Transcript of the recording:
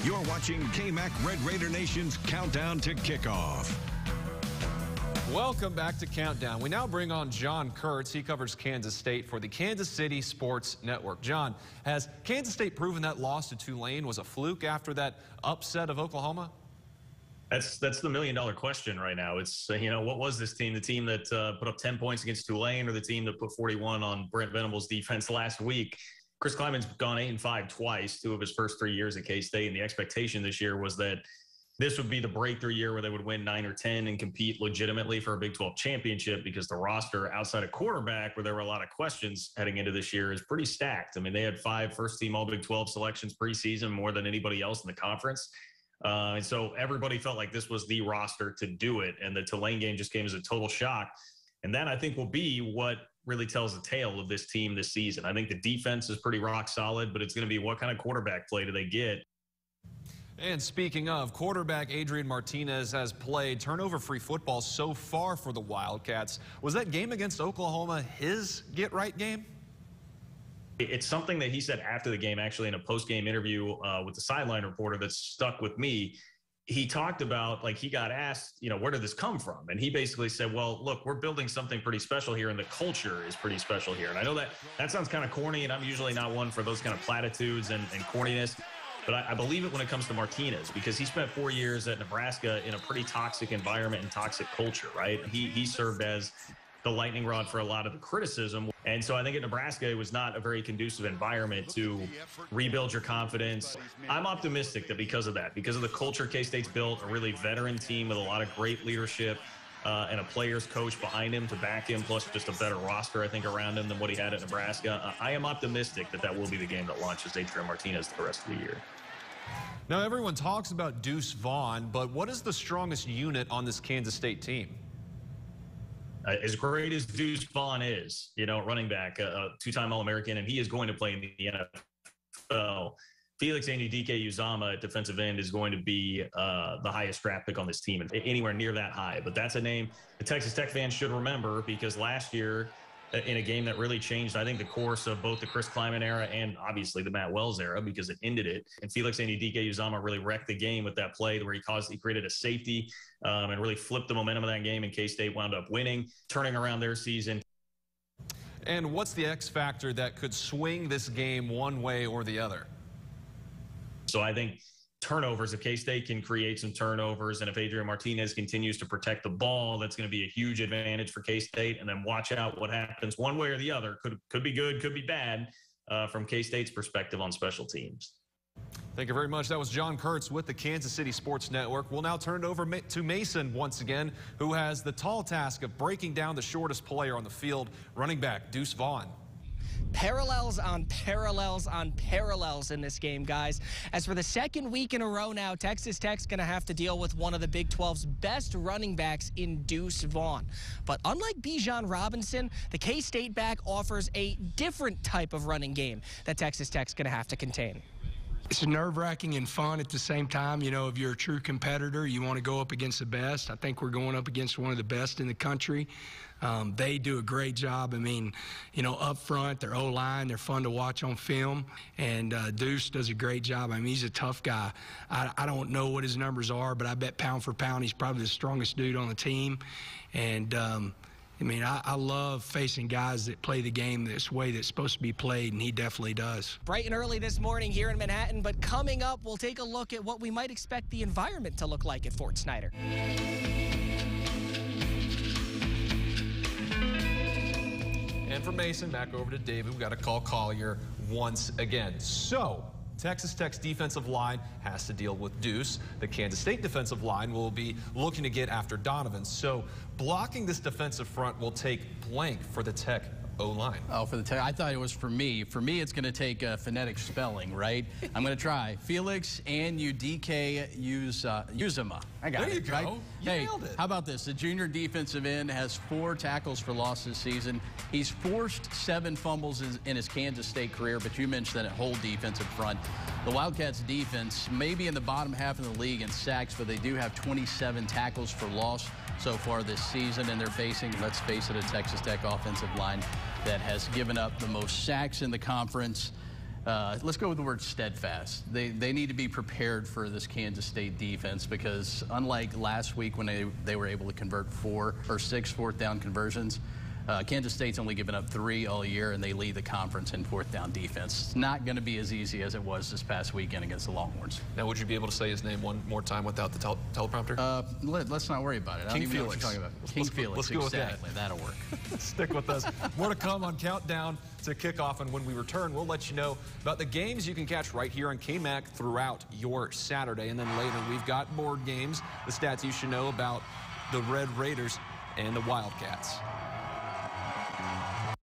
You're watching KMAC Red Raider Nation's Countdown to Kickoff. Welcome back to Countdown. We now bring on John Kurtz. He covers Kansas State for the Kansas City Sports Network. John, has Kansas State proven that loss to Tulane was a fluke after that upset of Oklahoma? That's the million-dollar question right now. It's, what was this team? The team that put up 10 points against Tulane, or the team that put 41 on Brent Venables' defense last week? Chris Klieman's gone 8-5 twice, 2 of his first 3 years at K-State, and the expectation this year was that this would be the breakthrough year where they would win 9 or 10 and compete legitimately for a Big 12 championship, because the roster outside of quarterback, where there were a lot of questions heading into this year, is pretty stacked. I mean, they had 5 first-team All-Big 12 selections preseason, more than anybody else in the conference. And so everybody felt like this was the roster to do it, and the Tulane game just came as a total shock. And that, I think, will be what really tells the tale of this team this season. I think the defense is pretty rock solid, but it's going to be what kind of quarterback play do they get? And speaking of, quarterback Adrian Martinez has played turnover-free football so far for the Wildcats. Was that game against Oklahoma his get-right game? It's something that he said after the game, actually, in a post-game interview with the sideline reporter that stuck with me. He talked about, like, he got asked, where did this come from? And he basically said, well, look, we're building something pretty special here, and the culture is pretty special here. And I know that sounds kind of corny, and I'm usually not one for those kind of platitudes and corniness. But I believe it when it comes to Martinez, because he spent 4 years at Nebraska in a pretty toxic environment and toxic culture, right? He served as the lightning rod for a lot of the criticism. And so I think at Nebraska, it was not a very conducive environment to rebuild your confidence. I'm optimistic that because of the culture K-State's built, a really veteran team with a lot of great leadership, and a player's coach behind him to back him, plus just a better roster, I think, around him than what he had at Nebraska. I am optimistic that will be the game that launches Adrian Martinez the rest of the year. Now, everyone talks about Deuce Vaughn, but what is the strongest unit on this Kansas State team? As great as Deuce Vaughn is, running back, a 2-time All-American, and he is going to play in the NFL. Felix Anudike-Uzomah at defensive end is going to be the highest draft pick on this team, and anywhere near that high. But that's a name the Texas Tech fans should remember, because last year, in a game that really changed, I think, the course of both the Chris Klieman era and obviously the Matt Wells era, because it ended it. And Felix Anudike-Uzomah really wrecked the game with that play where he created a safety and really flipped the momentum of that game, and K-State wound up winning, turning around their season. And what's the X factor that could swing this game one way or the other? So I think turnovers, if K-State can create some turnovers, and if Adrian Martinez continues to protect the ball, that's going to be a huge advantage for K-State. And then watch out what happens one way or the other. Could be good, could be bad from K-State's perspective on special teams. Thank you very much. That was John Kurtz with the Kansas City Sports Network. We'll now turn it over to Mason once again, who has the tall task of breaking down the shortest player on the field, running back Deuce Vaughn. Parallels on parallels on parallels in this game, guys. As for the second week in a row now, Texas Tech's going to have to deal with one of the Big 12's best running backs in Deuce Vaughn. But unlike Bijan Robinson, the K-State back offers a different type of running game that Texas Tech's going to have to contain. It's nerve-wracking and fun at the same time. If you're a true competitor, you want to go up against the best. I think we're going up against one of the best in the country. They do a great job. Up front, their O-line, they're fun to watch on film. And Deuce does a great job. He's a tough guy. I don't know what his numbers are, but I bet pound for pound, he's probably the strongest dude on the team. And, I love facing guys that play the game this way that's supposed to be played, and he definitely does. Bright and early this morning here in Manhattan, but coming up, we'll take a look at what we might expect the environment to look like at Fort Snyder. And for Mason, back over to David. We've got to call Collier once again. So, Texas Tech's defensive line has to deal with Deuce. The Kansas State defensive line will be looking to get after Donovan. So, blocking this defensive front will take blank for the Tech O-line. Oh, for the Tech, I thought it was for me. For me, it's going to take phonetic spelling, right? I'm going to try. Felix Anudike-Uzomah. I got it. There you go. Right? You nailed it. How about this? The junior defensive end has 4 tackles for loss this season. He's forced 7 fumbles in his Kansas State career, but you mentioned that whole defensive front. The Wildcats defense may be in the bottom half of the league in sacks, but they do have 27 tackles for loss so far this season, and they're facing, let's face it, a Texas Tech offensive line that has given up the most sacks in the conference. Let's go with the word steadfast. They need to be prepared for this Kansas State defense because unlike last week when they were able to convert 4 or 6 fourth down conversions, Kansas State's only given up 3 all year, and they lead the conference in fourth down defense. It's not going to be as easy as it was this past weekend against the Longhorns. Now, would you be able to say his name one more time without the teleprompter? Let's not worry about it. I don't even know what you're talking about. King Felix. Let's go exactly. with that. That'll work. Stick with us. More to come on Countdown to Kickoff, and when we return, we'll let you know about the games you can catch right here on KMAC throughout your Saturday. And then later, we've got board games, the stats you should know about the Red Raiders and the Wildcats.